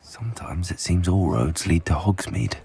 Sometimes it seems all roads lead to Hogsmeade.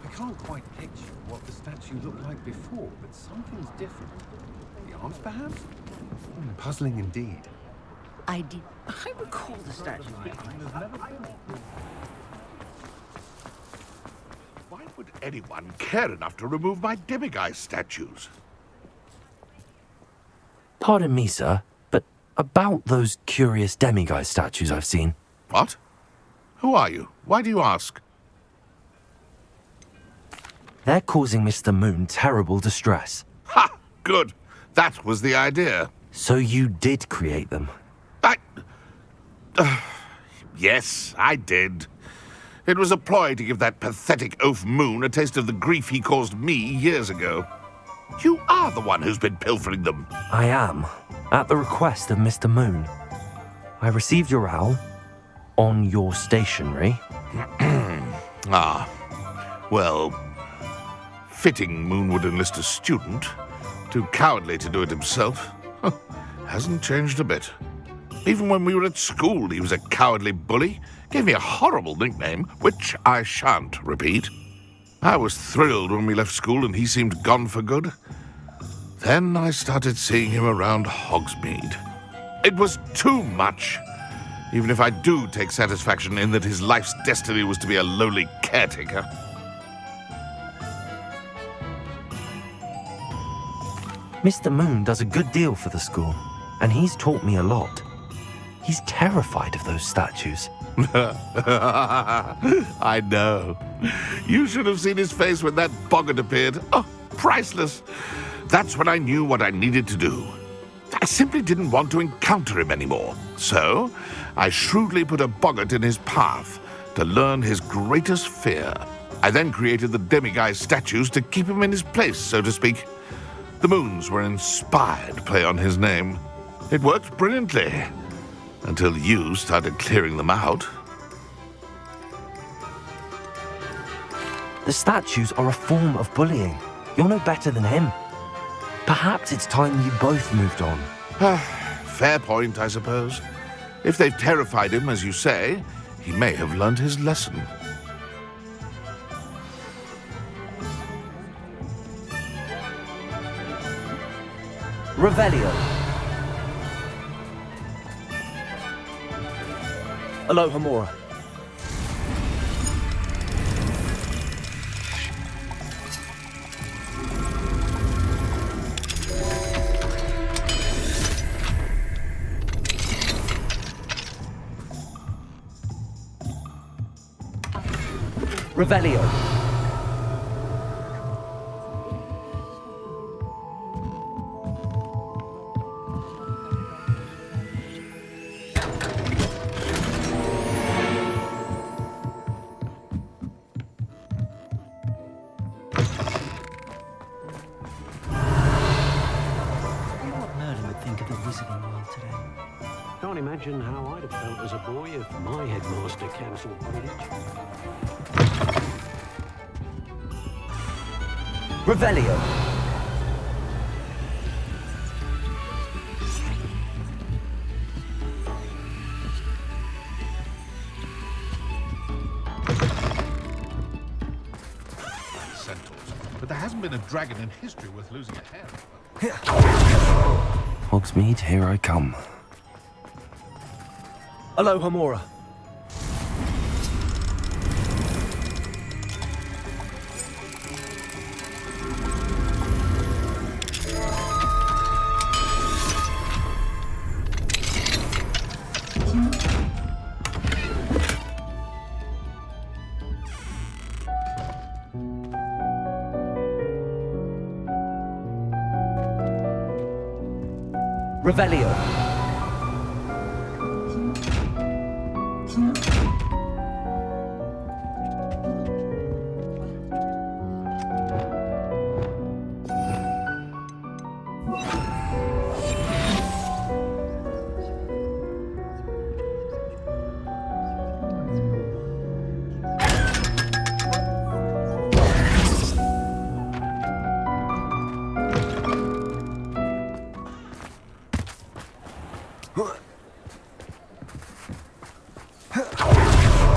I can't quite picture what the statue looked like before, but something's different. The arms, perhaps? Puzzling indeed. I recall the statue. Why would anyone care enough to remove my demiguise statues? Pardon me, sir, but about those curious demiguise statues I've seen. What? Who are you? Why do you ask? They're causing Mr. Moon terrible distress. Ha! Good. That was the idea. So you did create them? Yes, I did. It was a ploy to give that pathetic oaf Moon a taste of the grief he caused me years ago. You are the one who's been pilfering them. I am, at the request of Mr. Moon. I received your owl on your stationery. Ah, well, fitting Moon would enlist a student. Too cowardly to do it himself. Hasn't changed a bit. Even when we were at school, he was a cowardly bully. Gave me a horrible nickname, which I shan't repeat. I was thrilled when we left school and he seemed gone for good. Then I started seeing him around Hogsmeade. It was too much. Even if I do take satisfaction in that his life's destiny was to be a lowly caretaker. Mr. Moon does a good deal for the school, and he's taught me a lot. He's terrified of those statues. I know. You should have seen his face when that boggart appeared. Oh, priceless. That's when I knew what I needed to do. I simply didn't want to encounter him anymore. So, I shrewdly put a boggart in his path to learn his greatest fear. I then created the demiguise statues to keep him in his place, so to speak. The Moons were inspired play on his name. It worked brilliantly. Until you started clearing them out. The statues are a form of bullying. You're no better than him. Perhaps it's time you both moved on. Fair point, I suppose. If they've terrified him, as you say, he may have learned his lesson. Revelio. Aloha Mora. Revelio. Can't imagine how I'd have felt as a boy if my headmaster cancelled Quidditch. Revelio. Centaurs. But there hasn't been a dragon in history worth losing a hair over. Hogsmeade, here I come. Aloha Mora. Revelio.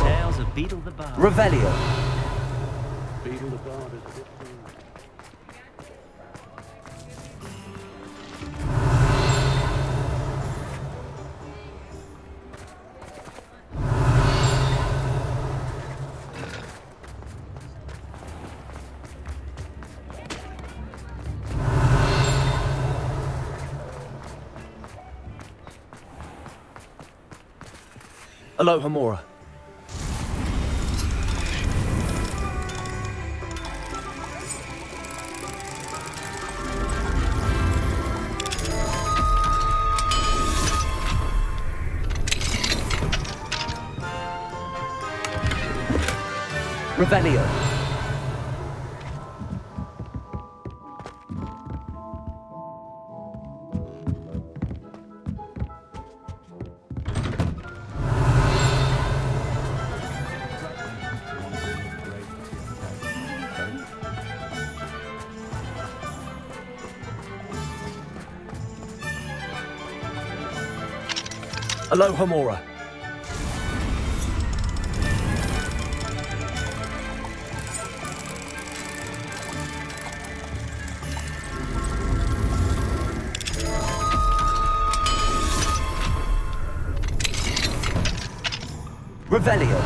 Tales of Beetle the Bard. Revelio. Beetle the Bard is a bit too... Alohomora. Revelio. Alohomora. Revelio.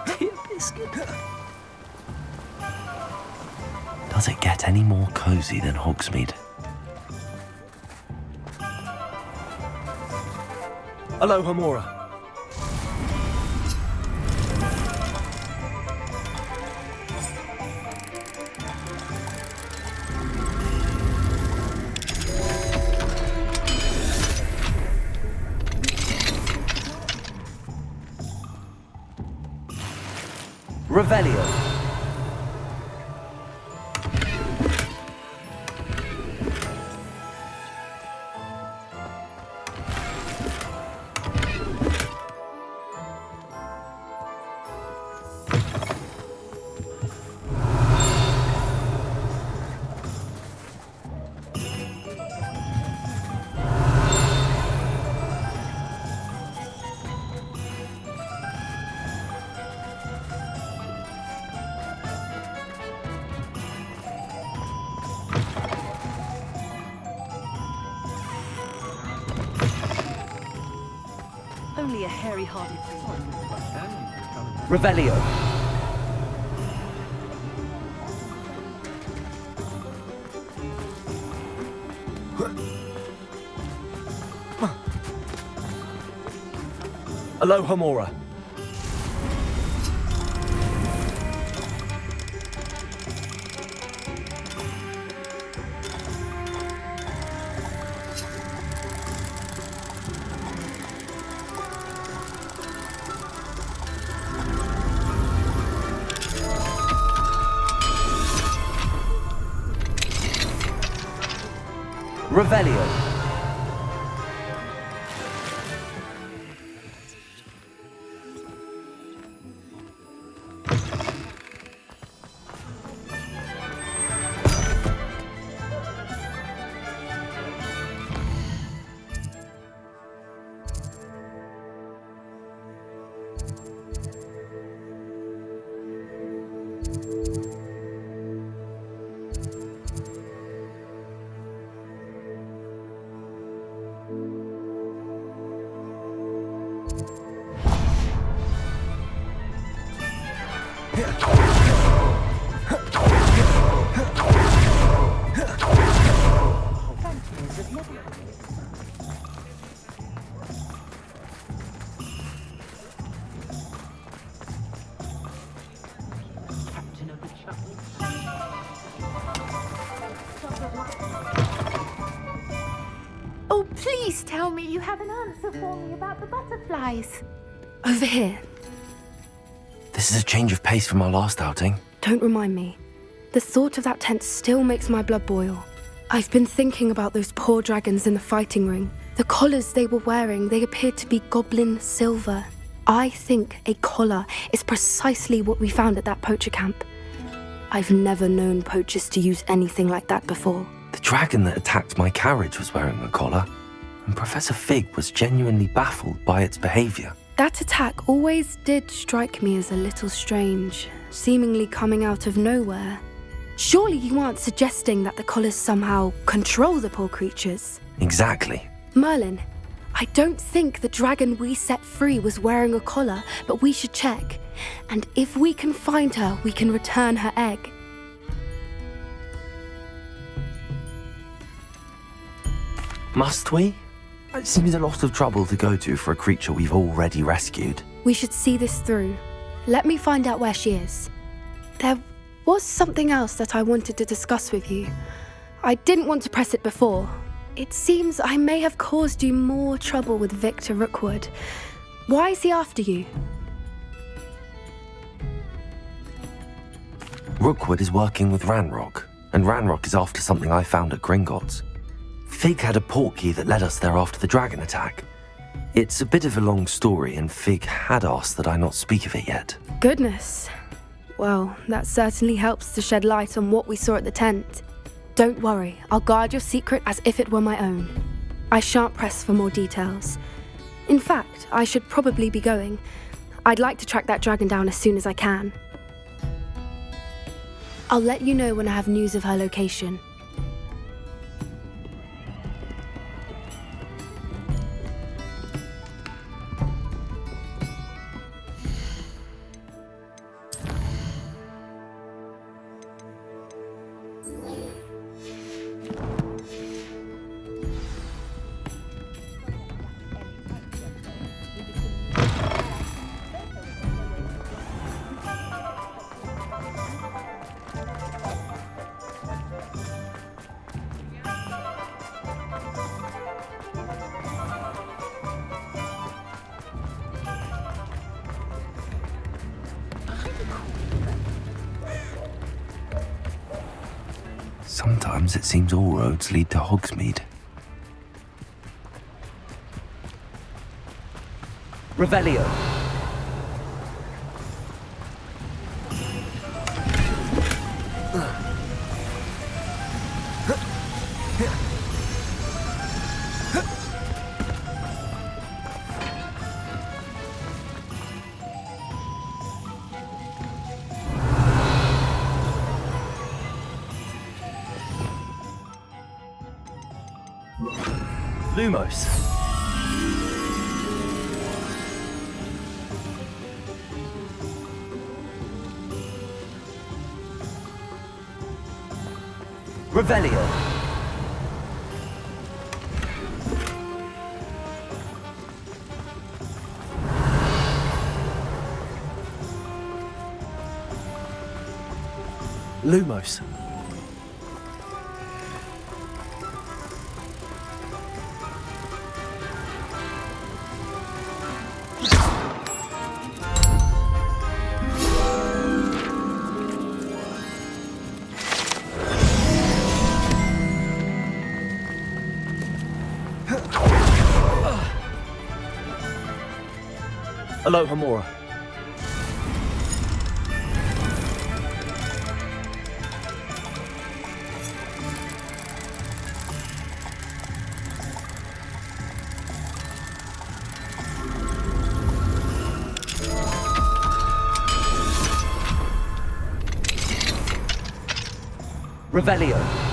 Dear biscuit. Does it get any more cozy than Hogsmeade? Alohomora. Revelio. Only a hairy-hearted fool. Revelio. Alohomora. Revelio. Please tell me you have an answer for me about the butterflies. Over here. This is a change of pace from our last outing. Don't remind me. The thought of that tent still makes my blood boil. I've been thinking about those poor dragons in the fighting ring. The collars they were wearing, they appeared to be goblin silver. I think a collar is precisely what we found at that poacher camp. I've never known poachers to use anything like that before. The dragon that attacked my carriage was wearing a collar, and Professor Fig was genuinely baffled by its behavior. That attack always did strike me as a little strange, seemingly coming out of nowhere. Surely you aren't suggesting that the collars somehow control the poor creatures? Exactly. Merlin, I don't think the dragon we set free was wearing a collar, but we should check. And if we can find her, we can return her egg. Must we? It seems a lot of trouble to go to for a creature we've already rescued. We should see this through. Let me find out where she is. There was something else that I wanted to discuss with you. I didn't want to press it before. It seems I may have caused you more trouble with Victor Rookwood. Why is he after you? Rookwood is working with Ranrock, and Ranrock is after something I found at Gringotts. Fig had a portkey that led us there after the dragon attack. It's a bit of a long story, and Fig had asked that I not speak of it yet. Goodness. Well, that certainly helps to shed light on what we saw at the tent. Don't worry, I'll guard your secret as if it were my own. I shan't press for more details. In fact, I should probably be going. I'd like to track that dragon down as soon as I can. I'll let you know when I have news of her location. Sometimes it seems all roads lead to Hogsmeade. Revelio. Lumos. Revelio. Lumos. Alohomora. Revelio.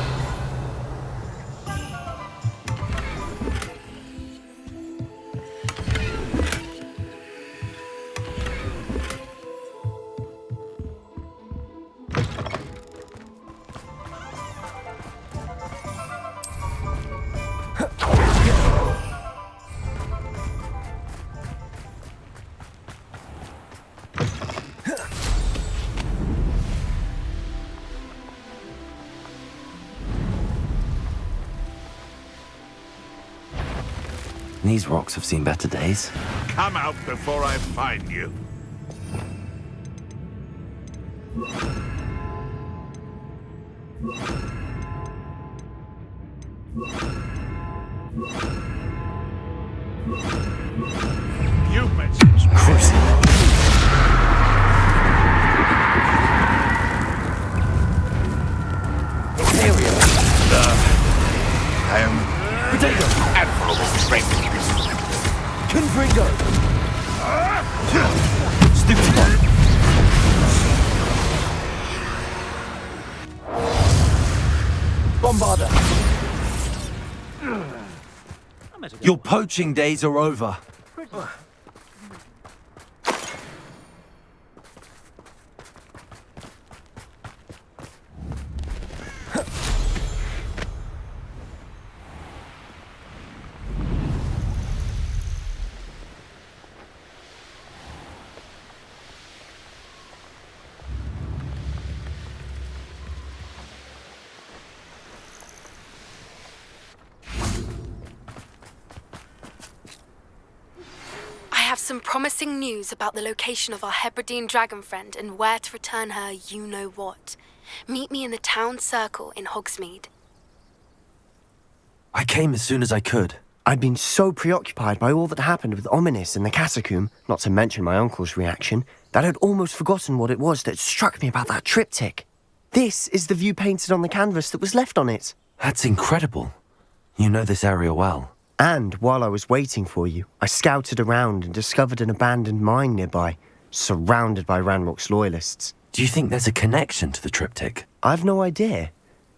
These rocks have seen better days. Come out before I find you. You mentioned Imperial. I am Potato. admirable strength. Confringo. Stupid one. Bombarder. Your poaching days are over. I have some promising news about the location of our Hebridean dragon friend and where to return her you-know-what. Meet me in the town circle in Hogsmeade. I came as soon as I could. I'd been so preoccupied by all that happened with Ominis and the catacomb, not to mention my uncle's reaction, that I'd almost forgotten what it was that struck me about that triptych. This is the view painted on the canvas that was left on it. That's incredible. You know this area well. And while I was waiting for you, I scouted around and discovered an abandoned mine nearby, surrounded by Ranrock's loyalists. Do you think there's a connection to the triptych? I've no idea,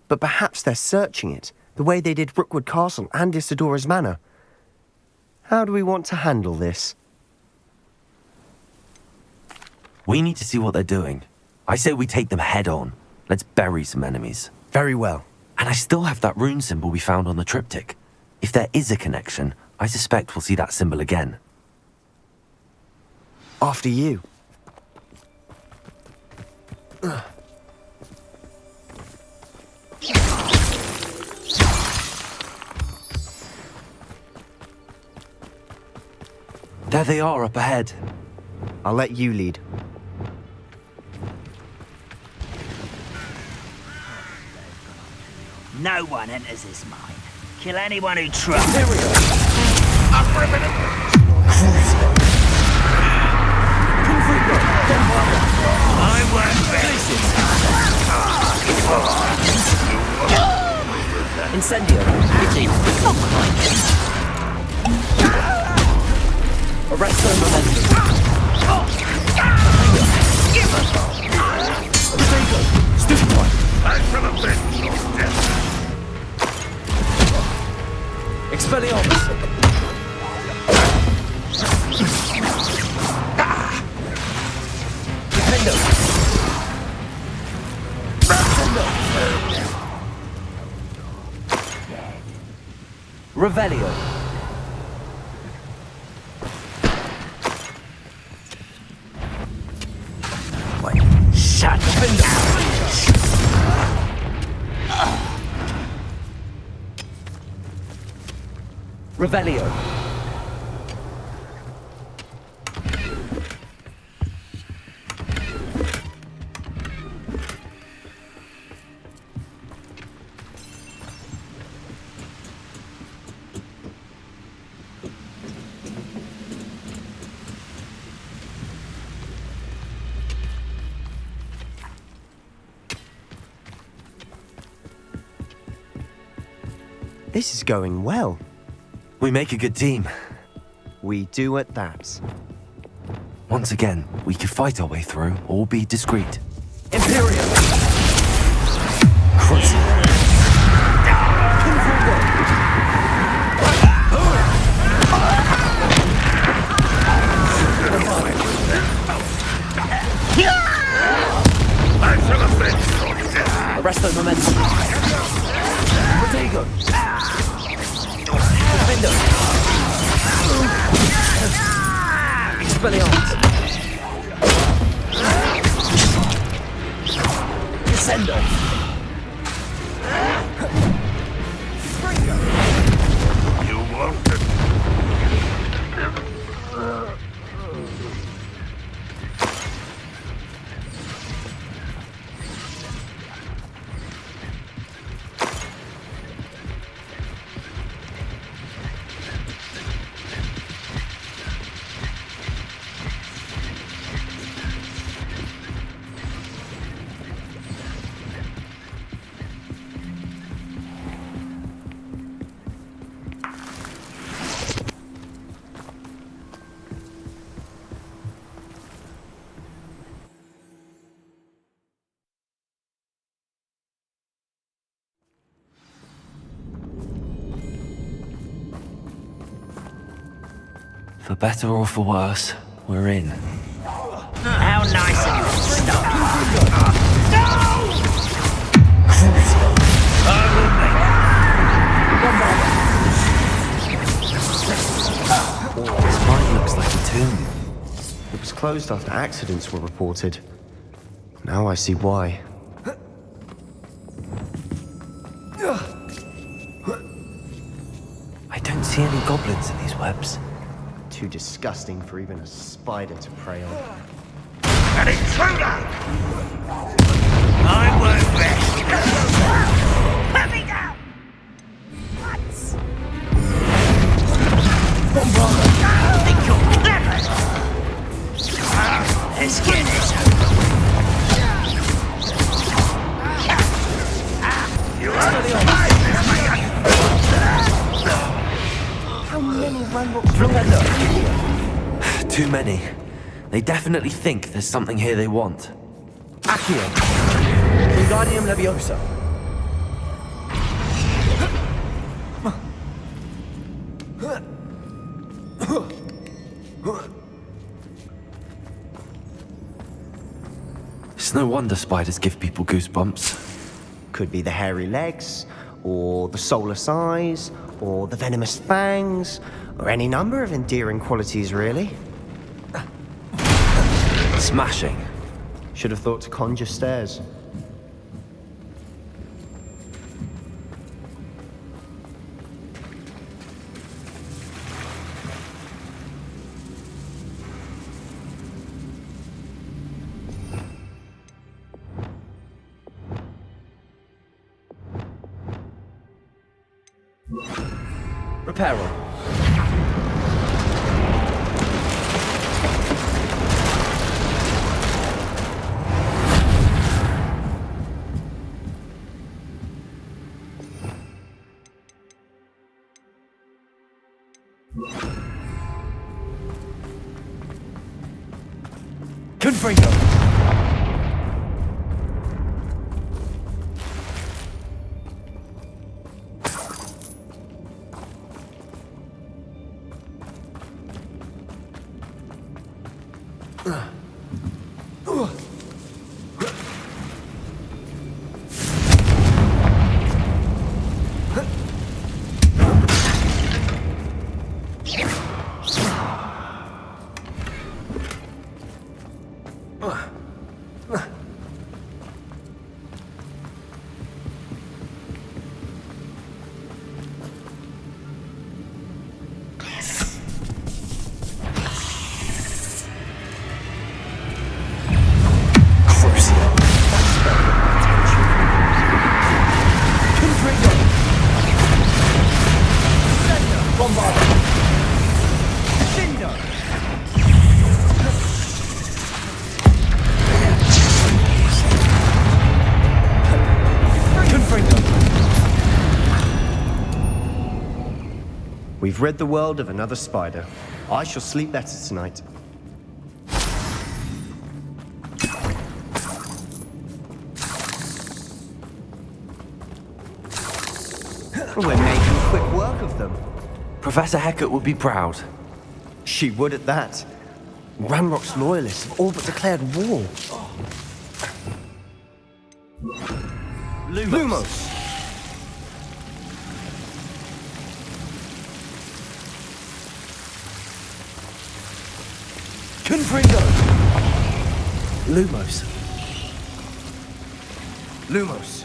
but perhaps they're searching it, the way they did Rookwood Castle and Isidora's Manor. How do we want to handle this? We need to see what they're doing. I say we take them head on. Let's bury some enemies. Very well. And I still have that rune symbol we found on the triptych. If there is a connection, I suspect we'll see that symbol again. After you. There they are up ahead. I'll let you lead. No one enters this mine. Kill anyone who tries. I won't Incendio. Not behind him. Arresto momentum. Potato. Stupid one. I shall avenge your death. Expelliarmus. Defendo. Revelio. shut Revelio. This is going well. We make a good team. We do at that. Once again, we could fight our way through or be discreet. Imperium. Crazy. I shall avenge your death. Arresto momentum. Protego. Defendo. Expelliarmus. Descendo. You won't. For better or for worse, we're in. How nice of you to stop. This mine looks like a tomb. It was closed after accidents were reported. Now I see why. I don't see any goblins in these webs. Too disgusting for even a spider to prey on. An intruder! I work best. Put me down! What? Think you're clever? Let's get this over. You're How many Ranrocks Too many. They definitely think there's something here they want. Accio. Wingardium Leviosa. It's no wonder spiders give people goosebumps. Could be the hairy legs, or the soulless eyes, or the venomous fangs, or any number of endearing qualities, really. Smashing. Should have thought to conjure stairs. Reparo. Confringo. We've rid the world of another spider. I shall sleep better tonight. We're making quick work of them. Professor Hecat would be proud. She would at that. Ranrock's loyalists have all but declared war. Lumos! Confringo. Lumos. Lumos!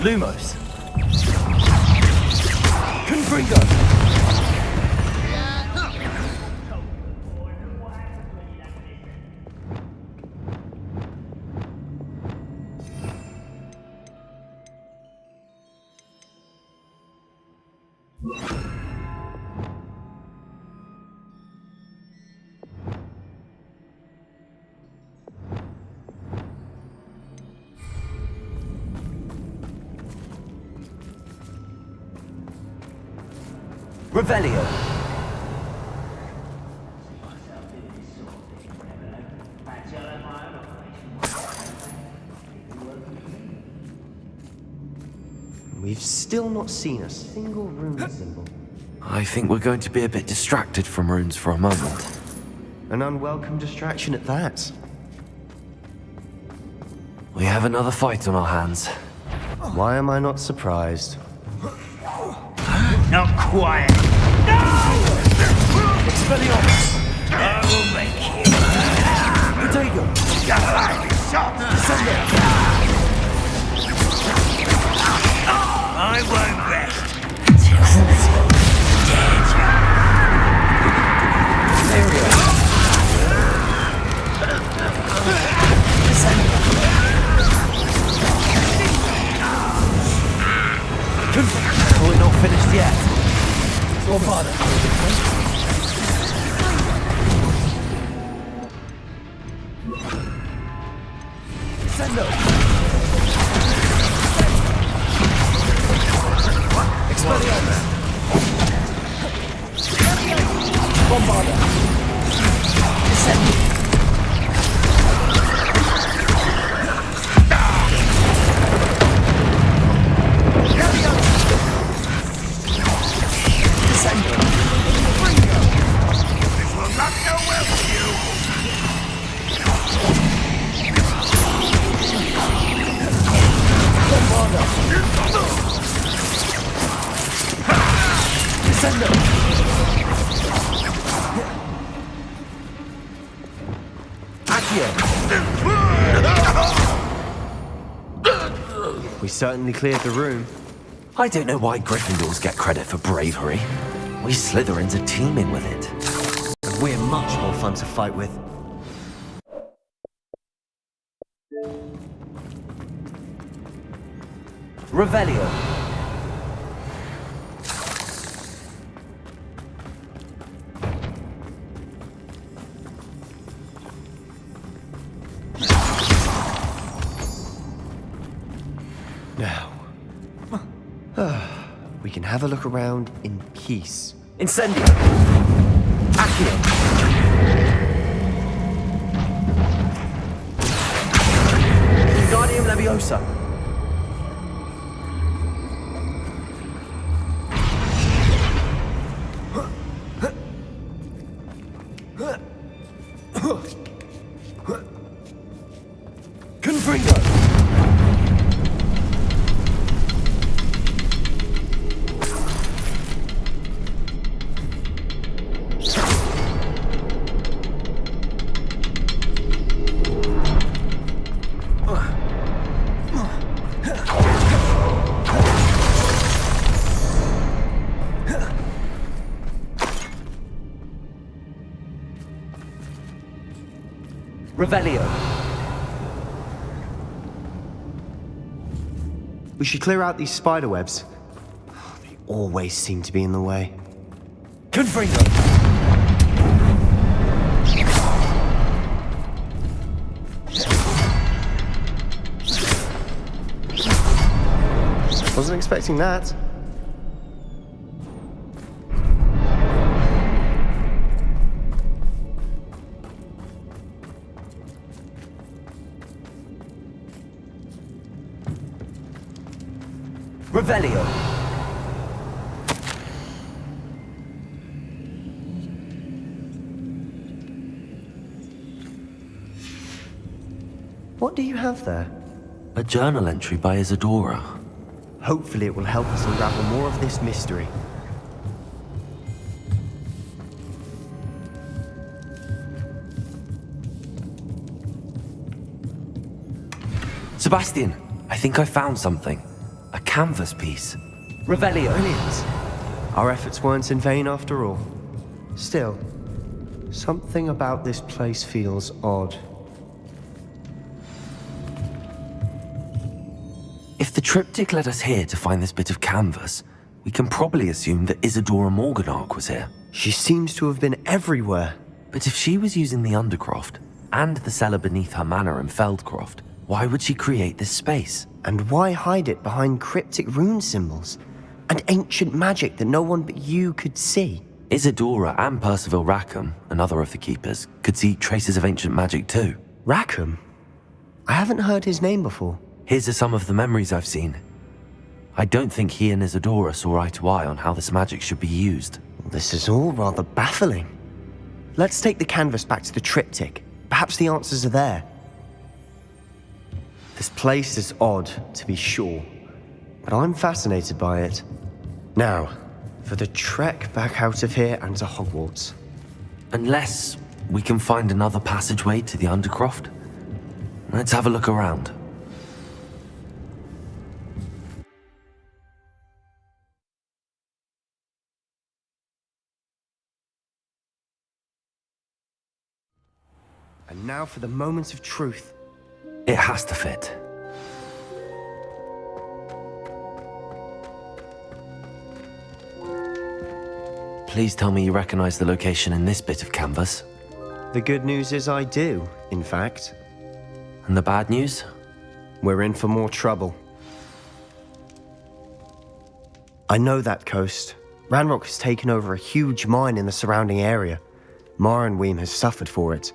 Lumos. Confringo. Revelio. We've still not seen a single rune symbol. I think we're going to be a bit distracted from runes for a moment. An unwelcome distraction at that. We have another fight on our hands. Why am I not surprised? Not quiet. Expelliarmus. I will make you. Protego. I won't rest. We're not finished yet. Your father. Sendo. Expelliarmus. Bombarda. Descend. We certainly cleared the room. I don't know why Gryffindors get credit for bravery. We Slytherins are teeming with it. And we're much more fun to fight with. Revelio. Now, we can have a look around in peace. Incendio. Accio. Wingardium Leviosa. Confringo. Revelio. We should clear out these spider webs. They always seem to be in the way. Confringo. Wasn't expecting that. Revelio. What do you have there? A journal entry by Isadora. Hopefully it will help us unravel more of this mystery. Sebastian, I think I found something. A canvas piece. Revelio. Brilliant. Our efforts weren't in vain after all. Still, something about this place feels odd. If the triptych led us here to find this bit of canvas, we can probably assume that Isadora Morganach was here. She seems to have been everywhere. But if she was using the Undercroft and the cellar beneath her manor in Feldcroft, why would she create this space? And why hide it behind cryptic rune symbols? And ancient magic that no one but you could see. Isadora and Percival Rackham, another of the keepers, could see traces of ancient magic too. Rackham? I haven't heard his name before. Here's are some of the memories I've seen. I don't think he and Isadora saw eye to eye on how this magic should be used. This is all rather baffling. Let's take the canvas back to the triptych. Perhaps the answers are there. This place is odd, to be sure, but I'm fascinated by it. Now, for the trek back out of here and to Hogwarts. Unless we can find another passageway to the Undercroft. Let's have a look around. And now for the moments of truth. It has to fit. Please tell me you recognize the location in this bit of canvas. The good news is I do, in fact. And the bad news? We're in for more trouble. I know that coast. Ranrock has taken over a huge mine in the surrounding area. Marrenweem has suffered for it.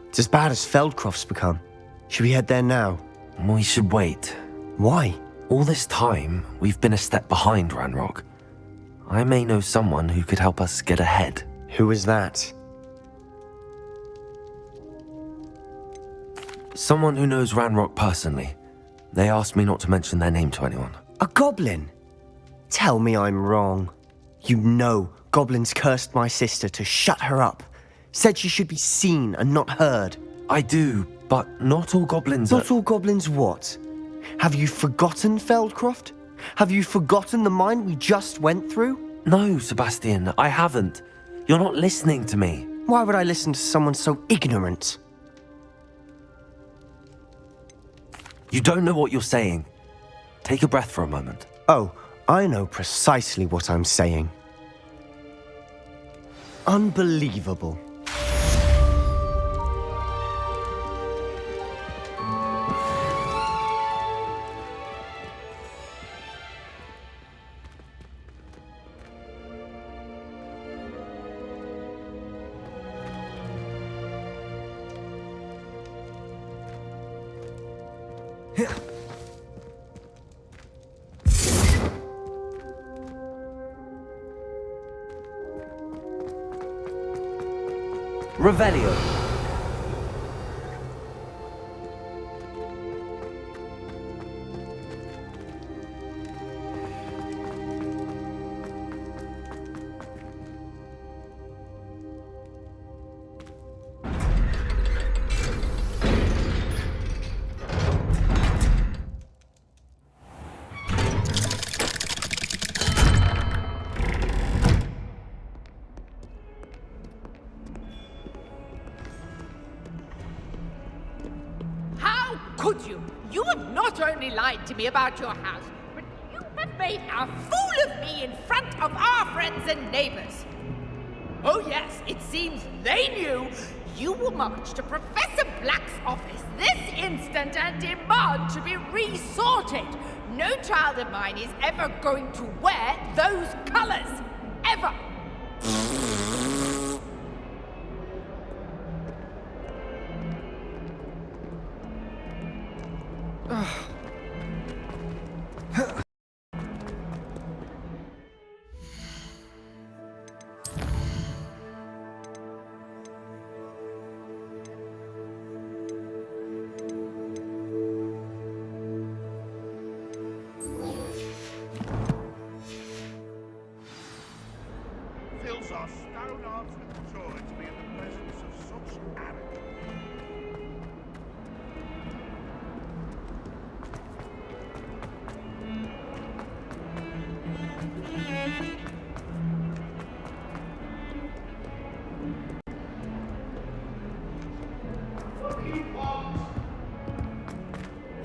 It's as bad as Feldcroft's become. Should we head there now? We should wait. Why? All this time, we've been a step behind Ranrock. I may know someone who could help us get ahead. Who is that? Someone who knows Ranrock personally. They asked me not to mention their name to anyone. A goblin? Tell me I'm wrong. You know goblins cursed my sister to shut her up. Said she should be seen and not heard. I do, but not all goblins are... Not all goblins what? Have you forgotten Feldcroft? Have you forgotten the mine we just went through? No, Sebastian, I haven't. You're not listening to me. Why would I listen to someone so ignorant? You don't know what you're saying. Take a breath for a moment. Oh, I know precisely what I'm saying. Unbelievable. Revelio. Could you? You have not only lied to me about your house, but you have made a fool of me in front of our friends and neighbors. Oh yes, it seems they knew you will march to Professor Black's office this instant and demand to be resorted. No child of mine is ever going to wear those colors. Ever. Fills our stone hearts with joy to be in the presence of such arrogance.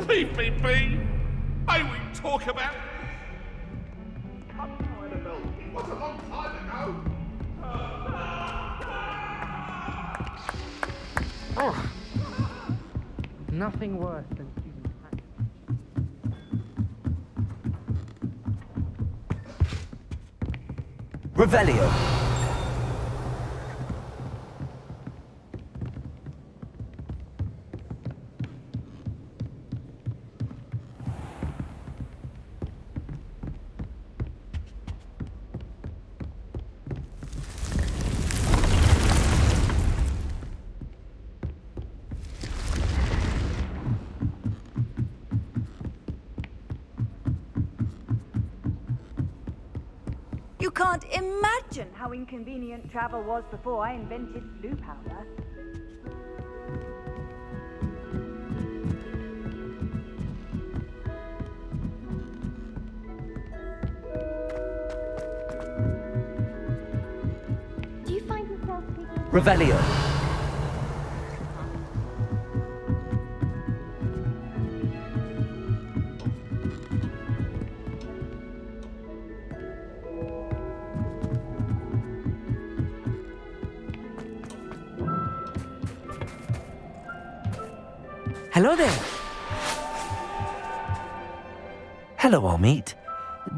Leave me be! May we talk about this? I'm trying to know. It was a long time ago. Oh. Nothing worse than human Revelio. You can't imagine how inconvenient travel was before I invented blue powder. Do you find yourself speaking? Revelio. Hello there. Hello, Amit.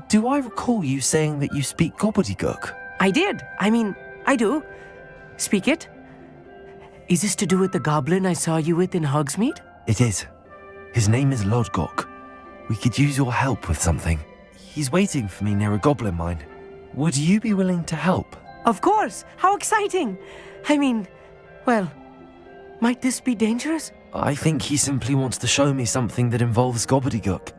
Do I recall you saying that you speak gobbledygook? I did. I do. Speak it. Is this to do with the goblin I saw you with in Hogsmeade? It is. His name is Lodgok. We could use your help with something. He's waiting for me near a goblin mine. Would you be willing to help? Of course. How exciting. Well, might this be dangerous? I think he simply wants to show me something that involves gobbledygook.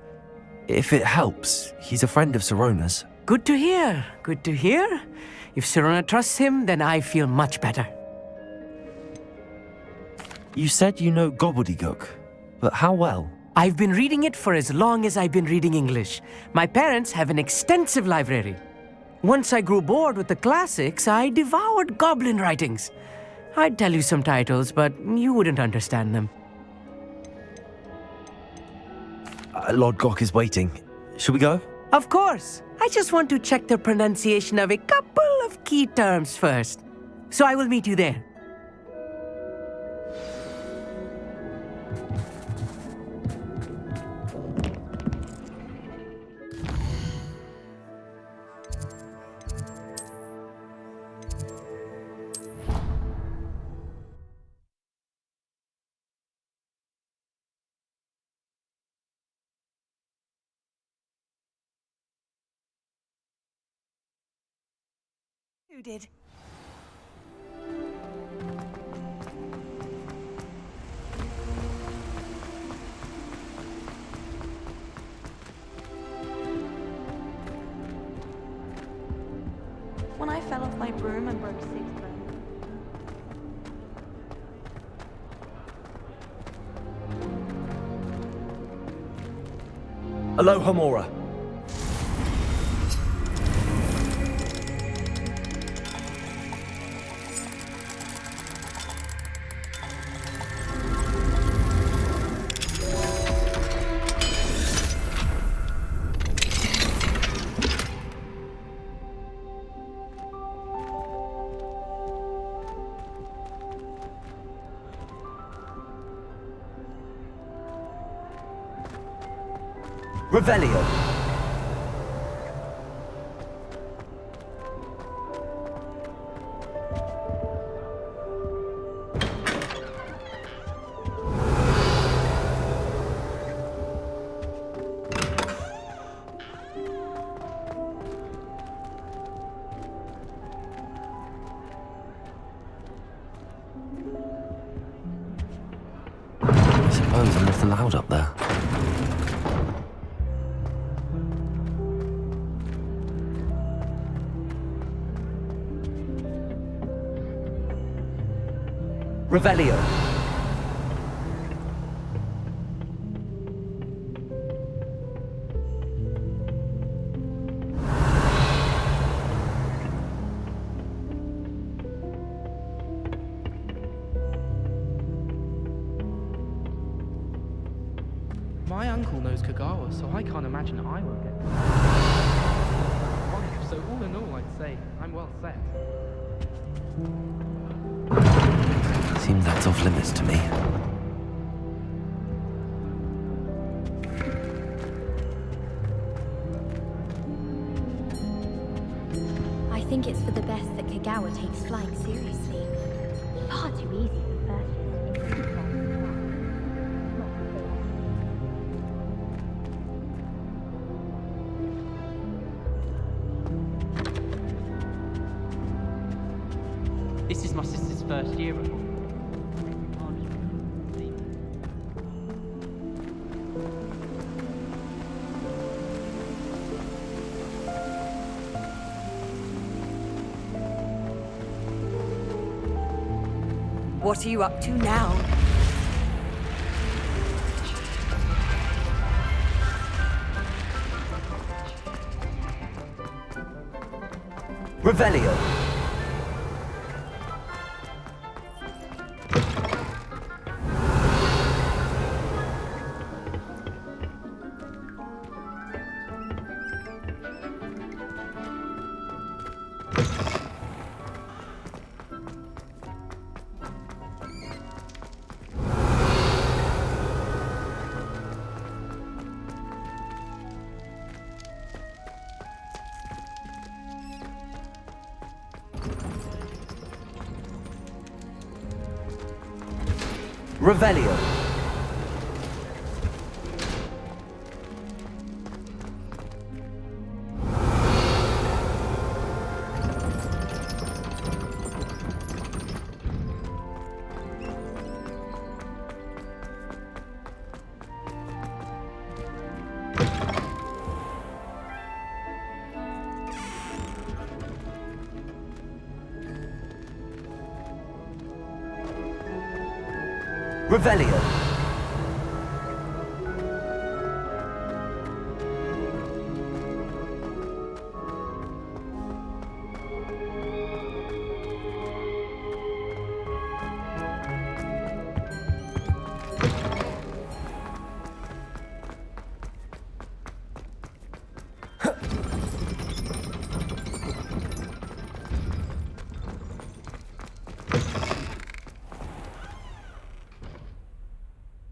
If it helps, he's a friend of Sirona's. Good to hear. Good to hear. If Sirona trusts him, then I feel much better. You said you know gobbledygook, but how well? I've been reading it for as long as I've been reading English. My parents have an extensive library. Once I grew bored with the classics, I devoured goblin writings. I'd tell you some titles, but you wouldn't understand them. Lodgok is waiting. Should we go? Of course. I just want to check the pronunciation of a couple of key terms first. So I will meet you there. You did. When I fell off my broom and broke 6 bones. Aloha Mora. Revelio. I suppose I'm not allowed up there. Revelio. My uncle knows Kagawa, so I can't imagine I won't get it. So all in all, I'd say I'm well set. Seems that's off limits to me. I think it's for the best that Kagawa takes flying seriously. Far too easy for first years in uniform. This is my sister's first year at Hogwarts. What are you up to now? Revelio. Revelio. Revelio.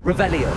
Revelio.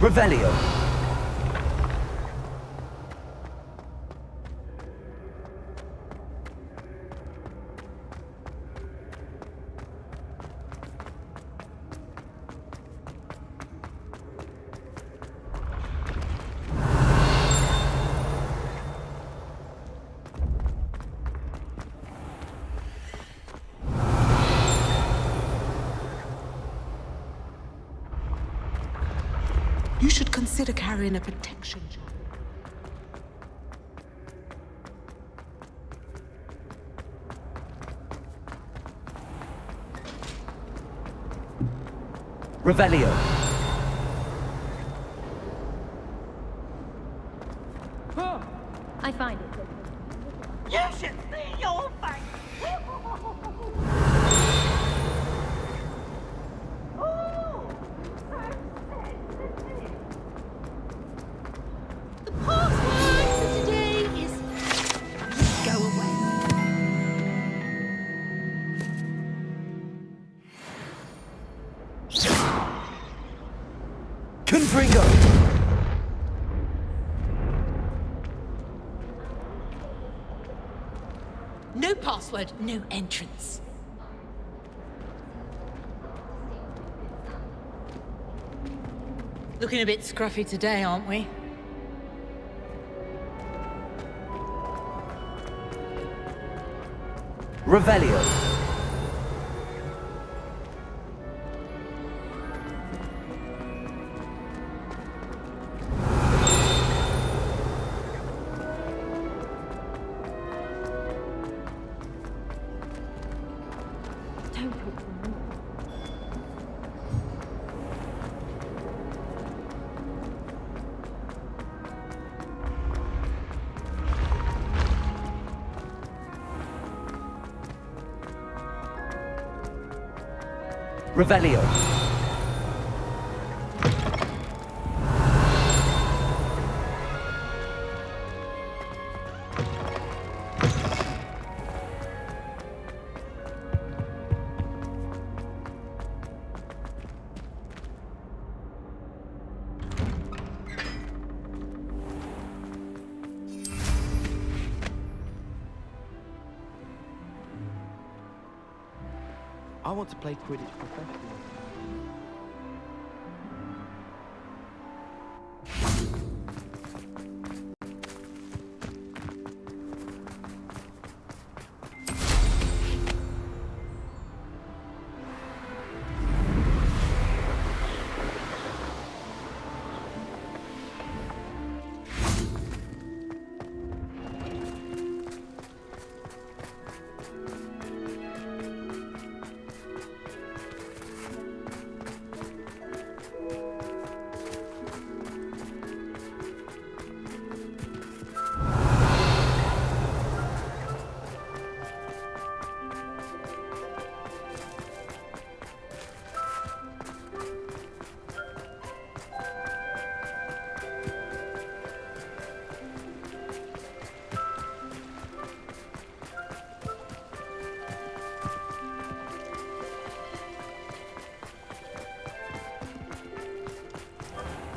Revelio. You should consider carrying a protection charm. Revelio. I find it. You should see your face! The password for today is go away. Confringo. No password, no entrance. Looking a bit scruffy today, aren't we? Revelio. Don't talk to me. Revelio. I want to play Quidditch professionally.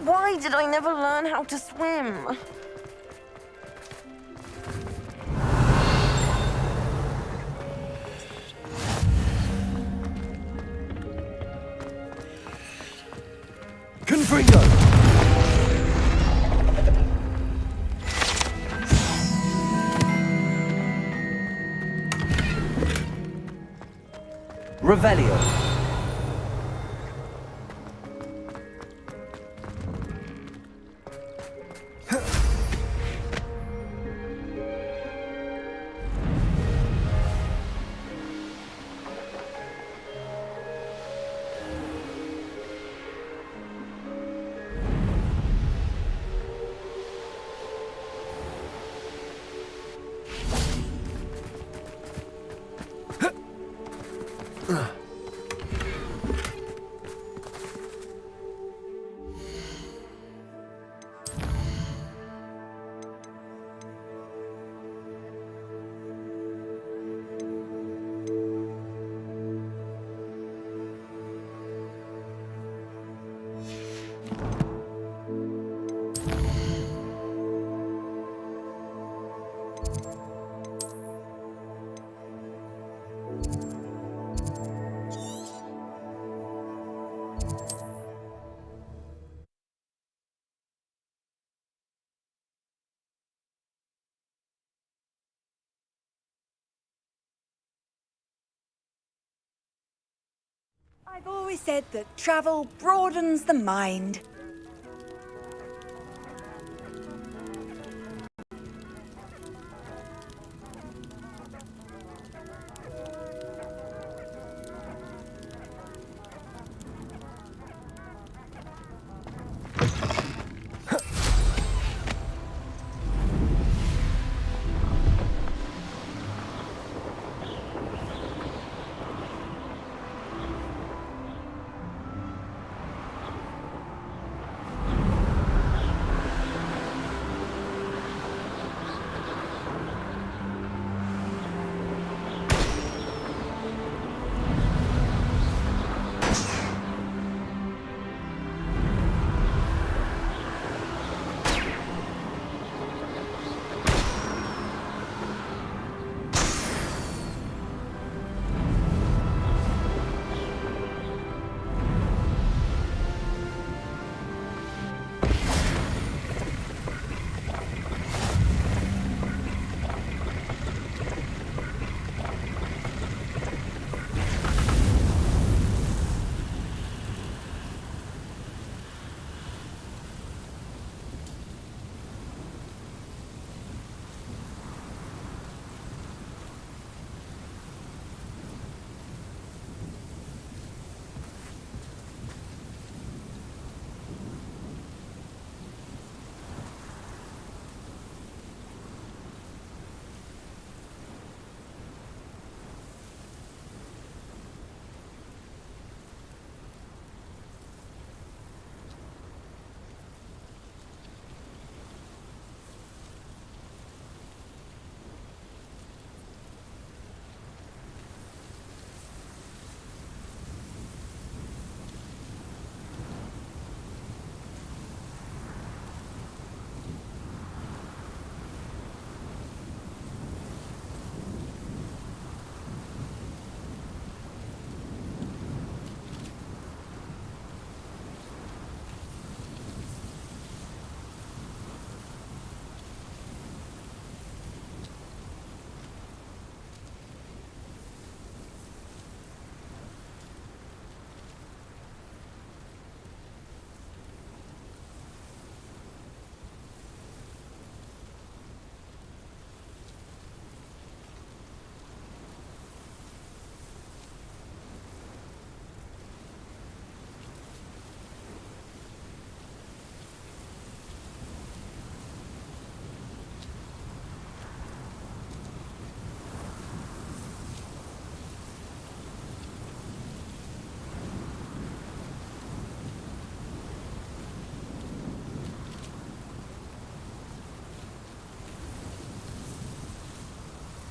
Why did I never learn how to swim? Confringo! Revelio. I've always said that travel broadens the mind.